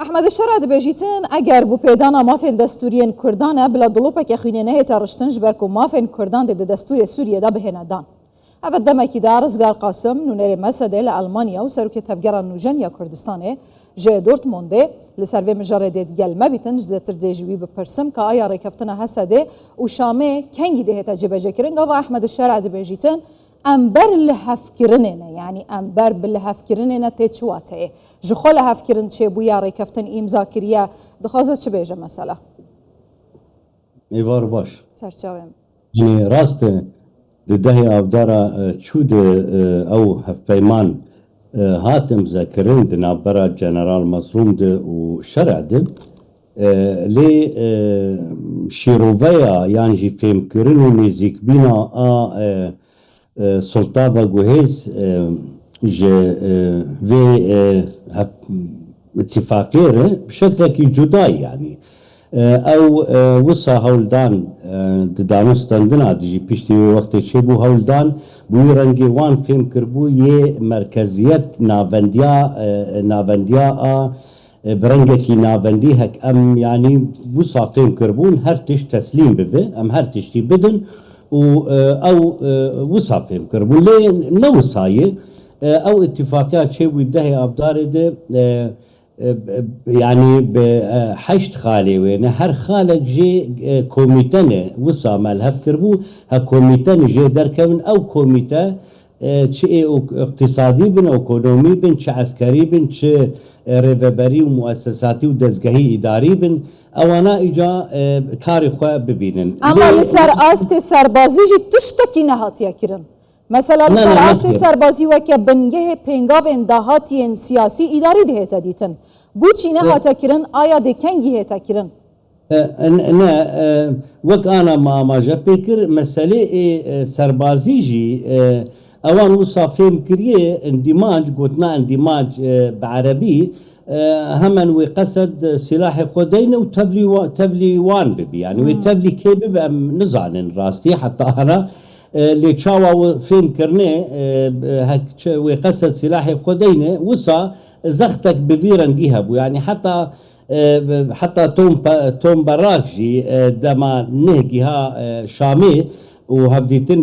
احمد الشرع دبیجیتن اگر بو پیدانا مافین دستوریین کردانه بلا دلوپا که خوینه نه ترشتنج برکو مافین کردان ده دستور سوریه دا بهنه دان. اول دمکی دارزگار قاسم نونر مسده لألمانیا و سروک تفجر نوجن یا کردستانه جه دورتمونده لسروی مجرد گل ما بیتنج دتر دیجوی بپرسم که آیا رکفتنا حسده و شامه کنگی ده تجربه کرن و احمد الشرع دبیجیتن امبر لهفكرننا يعني امبر بالهفكرننا تشواته جخول هفكرن چه بويا ريكفتن امضا كريا دخوازه چه بيجه مثلا ايوار باش سرچاوم يعني راست ده افدارا چود او هف پیمان هاتم ذاكرين دنابرا جنرال مظلوم ده وشرع ده لي شيروفيا يعني جي فهم كرنو نزيك بينا سلطة جوهيز في اتفاقية بشكل جداي يعني او وصا هولدان دانستان دنا دجي بيشتي وقت شبو هولدان بو رنگي وان فهم كربو يه مركزيت نافنديا برنگكي نافندي هك ام يعني وصا فهم كربون هر تش تسليم ببه ام هر تشتي بدن او وصافهم كربون ليه نوصايه او اتفاقات شيء ويدهي ابدار ده يعني بحشت خالي وين هر خالق جي كوميتانه وصا مالها كربو ها كوميتان جي دركبن او كوميتا شيء اقتصادي بن او ايكونومي بن ش عسكري بن ش ريفبري ومؤسساتي ودزگهي اداري بن اوانا اجا كاري خو ببينن اما لسر است سربازي جي تشتكي نهاتيا كرن مثلا لسر است سربازي وك بنگه پنگاو اندهاتي سياسي اداري ده ديتن بو چي نهاتا كرن آيا ده كنگي هتا كرن انا وك انا ما جا بكر مساله سربازي جي اوان وصا فهم كريه اندماج قلتنا اندماج بعربي همن وقصد سلاح قدين وتبلي وان ببي يعني وتبلي كيف نزعل راستي حتى انا اللي تشاوا فهم كرني هك وقصد سلاح قدين وصا زختك بفيرن جيهب يعني حتى توم براكجي دما نهجيها شامي وهبديتن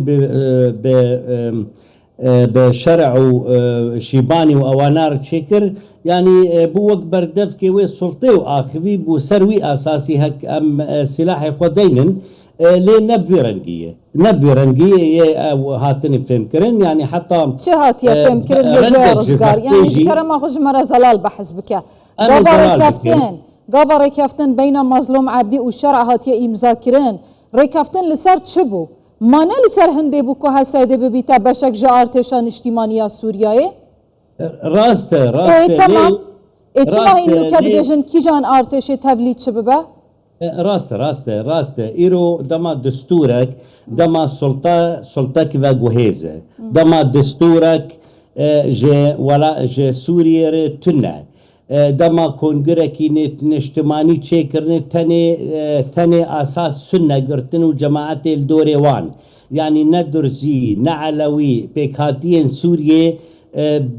بشرع وشيباني واوانار تشكر يعني بوك بردف كي سلطه واخوي بو سروي اساسي هك ام سلاح خدينن لي نبي رنگيه هاتني فهم كرن يعني حتى شهات يا فهم كرن يا رزقار يعني شكرا ما خش مرة زلال بحس بك قبر كافتن بين مظلوم عبدي والشرع هات يا امضا كرن ريكافتن لسر تشبو ما نلسر هنده بوكو هسايده ببيتا بشك جارتشان اجتماعية سوريا راسته تمام اتما انو كد بيجن كي جان ارتش توليد شببه راسته ايرو دما دستورك دما سلطك و جهيزه دما دستورك جي سوريا تنه دما كونغركي نجتماني تشيكرني تاني اساس سنه قرتن وجماعه الدوريوان يعني ندرزي نعلوي بكاتين سوريا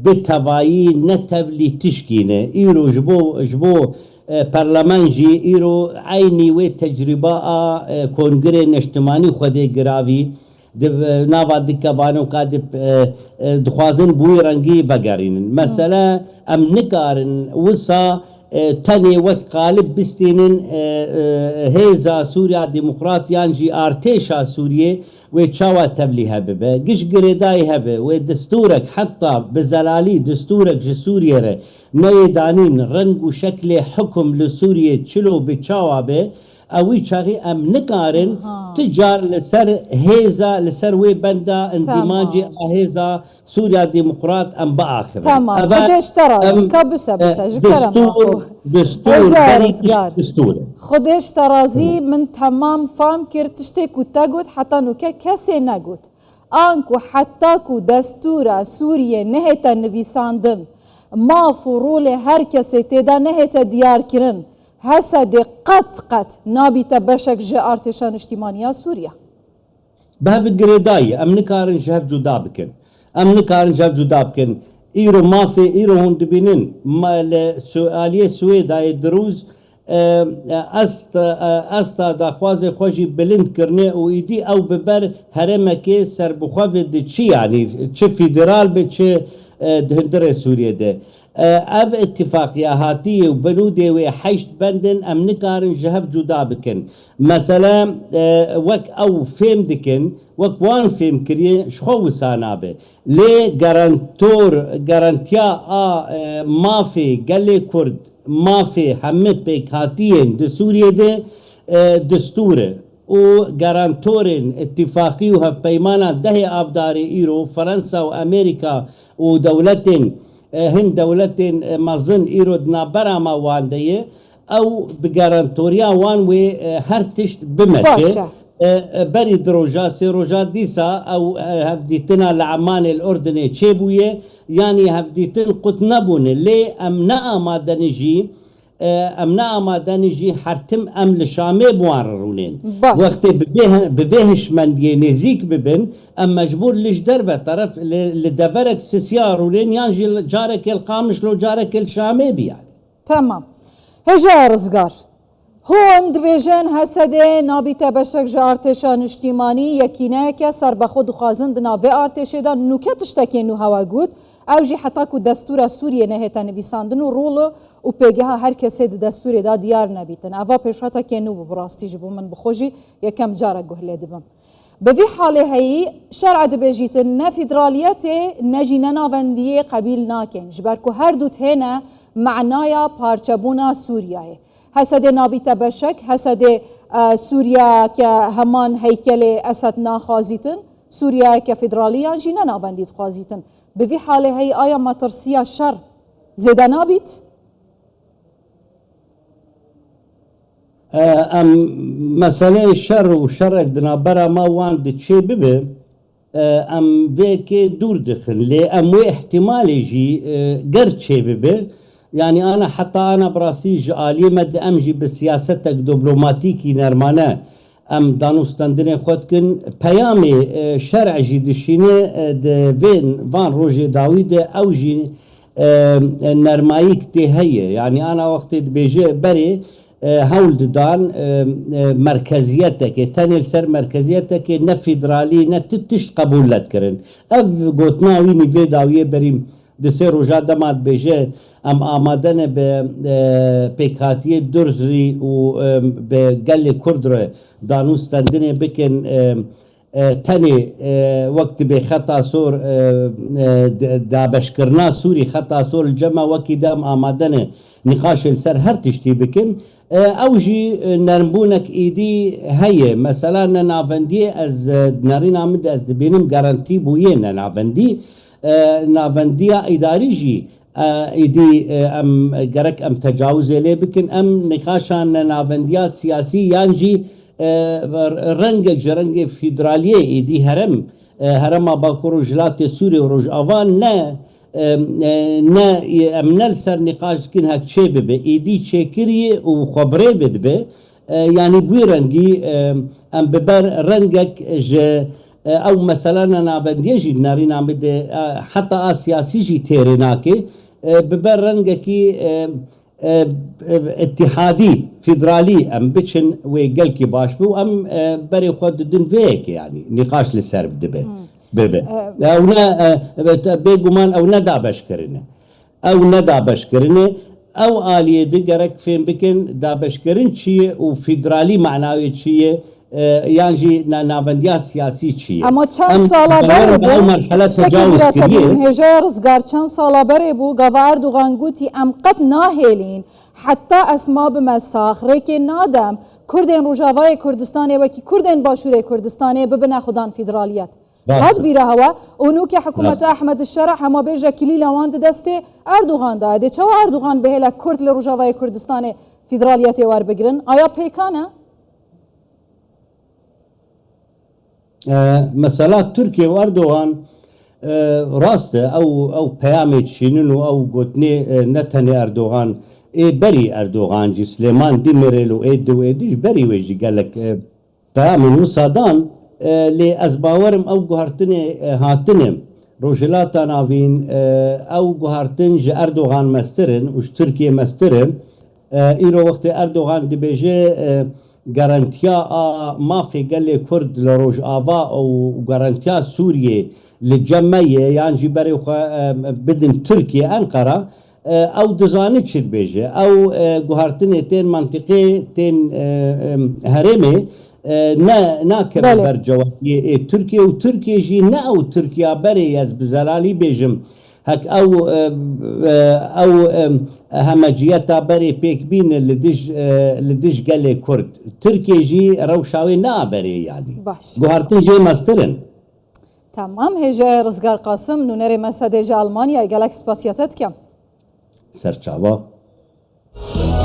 بتوايي نتبلي تشكينه ايرو جبو برلمانجي ايرو عيني وتجربه كونغري نجتماني خدي جراوي ناوا دكابانو قاد دخوازن بوي رنگي بگارين مثلا ام نكارن وصا تاني وقت قالب بستينن هيزا سوريا ديمقراط يانجي ارتيشا سوريا ويتشاوا تبليها ببا قش قريداي هبه ودستورك حتى بزلالي دستورك جي سوريا نيدانين رنگو شكل حكم لسوريا تشلو بتشاوا به اوي چاغي ام نكارن تجار لسر هيزا لسر وي بندا اندماجي هيزا سوريا ديمقراط ام باخر تمام خدش ترازي كبسه بس دستور خدش ترازي من تمام فام كرتشتك وتاغوت حتى نوكا كسي ناغوت انكو حتى كو دستور سوريا نهتا نويساندن ما فرول هر كسي تدا نهتا ديار كرن هسا دي قط نابي تبشك جي ارتشان اجتماعية سوريا بهذا الجريداي ام نكارن شهف جدا بكن ایرو مافی ایرو هم دبینن ما لسؤالیه سویدای دروز استا داخواز خوشی بلند کرنه و ایدی او ببر هرمه که سربخواف ده چی یعنی چه فیدرال به چه دهندر سوریه ده اف اتفاقیه هاتی و بنوده و حشت بندن ام نکارن جهف جدا بکن مثلا وک او فهم دکن وک وان فهم کریه شخو سانابه لی گارانتیا مافی گلی کرد مافی همه پیکاتیین ده سوریه ده دستوره و گارانتورین اتفاقی و هف پیمانا ده افداری ایرو فرنسا و امریکا و دولتین هند دولتین مزن ایرو دنابرا ما وانده او بگارانتوریا وان و هر تشت بمشه بري دروجا سي روجا ديسا او هفديتنا لعمان الاردن تشيبويه يعني هفديتن قط نبون لي امنا ما دنجي امنا ما دنجي حرتم ام لشامي بواررونين وقت ببهش من نزيك ببن ام مجبور ليش دربه طرف لدفرك سيسيارونين يعني جارك القامش لو جارك الشامي يعني تمام هجا رزقار هون دبیجن حسده نابیته بشک جا ارتشا نشتیمانی یکینه که سر بخود خوازند ناوه ارتشه دا نوکه تشتکی نو هوا گود او جی حتا که دستور سوریه نهیتا نویساندن و رول و پیگه هر کسی دستور دا دیار نبیتن اوه پیش حتا که نو براستی جبو من بخوشی یکم جارا گهله دبم بوی حاله هایی شرع دبیجیتن نه فدرالیت نجی نناوندیه قبیل ناکن جبرکو هر دوت هنه معنایا پارچبونا سوریه حسد نابیت بشک حسد سوریا که همان هیکل اسد ناخوازیتن سوریا که فدرالیان جینا نابندید خوازیتن بوی حاله هی آیا مترسیا شر زیده نابیت؟ ام مسئله شر و شرک دنابرا ما وان ده چه ببه ام ویکه دور دخن لی ام وی احتمالی جی گر چه ببه يعني أنا حتى أنا براسي جالي مد أمجي بسياستك دبلوماتيكي نرمانة أم دانوستاندني خودكن بيامي شرع جي دشيني فان روجي داويد أو جي نرمايك تي هي يعني أنا وقت بيجي بري هولد دان مركزيتك تاني سر مركزيتك نه فيدرالي نه تتشت قبولت كرن أب قوتنا ويني في داوية بريم دسي روجا دمات بيجي ام آمادن به پیکاتی درزی و به گل کردر دانوستندنه بکن تنی وقت به خطا سور دابش کرنا سوری خطا سور الجمع وکی دام آمادن نقاش السر هر تشتی بکن اوجی نرمبونك ایدی هیه مثلا نافندی از نارین آمد از بینم گارانتی بویه نافندی نافندی اداری جی ایدی ام گرک ام تجاوز لی بکن ام نقاشان نافندیا سیاسی یانجی رنگ جرنگ فیدرالیه ایدی هرم باکو رجلات سوری و رج آوان نه ام نلسر نقاش کن هک چه ببه ایدی چه کریه و خبره بده يعني بوي رنگي ام ببر رنگك او مثلا نابنديه جي نارين عم بده حتى سياسي جي تيريناكي ببر رنگكي اتحادي فيدرالي ام بتشن ويقلكي باش بو ام بري خود دن فيك يعني نقاش للسرب دبه ببه او نا بيقومان او ندا بشكرنه او ندا بشكرنه او آلية دقرك فين بكن دا بشكرن چيه و فيدرالي معناوي چيه يعني نابنديات سياسي چيه اما چند سالا بره بو مرحلة تجاوز كريه هجا رزگار چند سالا بره بو گاوا اردوغان گوتي ام قد ناهيلين حتى اسما بمساخ ريكي نادم كردين روجاواي كردستاني وكي كردين باشوري كردستاني ببنا خدان فيدراليات هاد بیره هوا اونو که حکومت احمد الشرع هما بیجا کلیل واند دسته اردوغان داده چه اردوغان به هلا کرد لروجاوای کردستان فدرالیت وار بگیرن آیا پیکانه مثلا ترکیه و اردوغان راسته او پیامت شینن او گوتنی نتنی اردوغان بری اردوغان جی سلیمان دیمرلو ایدو ایدیش بری ویجی گلک پیام وصادان لی از باورم او گوهرتنه هاتنه روجلاتا نافين او جوهرتن ج اردوغان مسترن وش تركيا مسترن ایرو وقت اردوغان دی بیجه گارانتیا ما في قال لي كرد لروج آوا او گارانتیا سوريا للجمعية يعني جبري بدن تركيا أنقرة او دزانت شد بیجه او گوهرتن تين منطقه تين هرمي نا كبر بله. جوابي تركيا وتركيا جي نا او تركيا بري يز بزلالي بيجم هك او همجيتا بري بيك بين لدج قال كرد تركيا جي روشاوي نا بري يعني باش جوهرتن جي مسترن تمام هجا رزقار قاسم نونري مسادجة ألمانيا جالكس باسياتت كم سرچاوا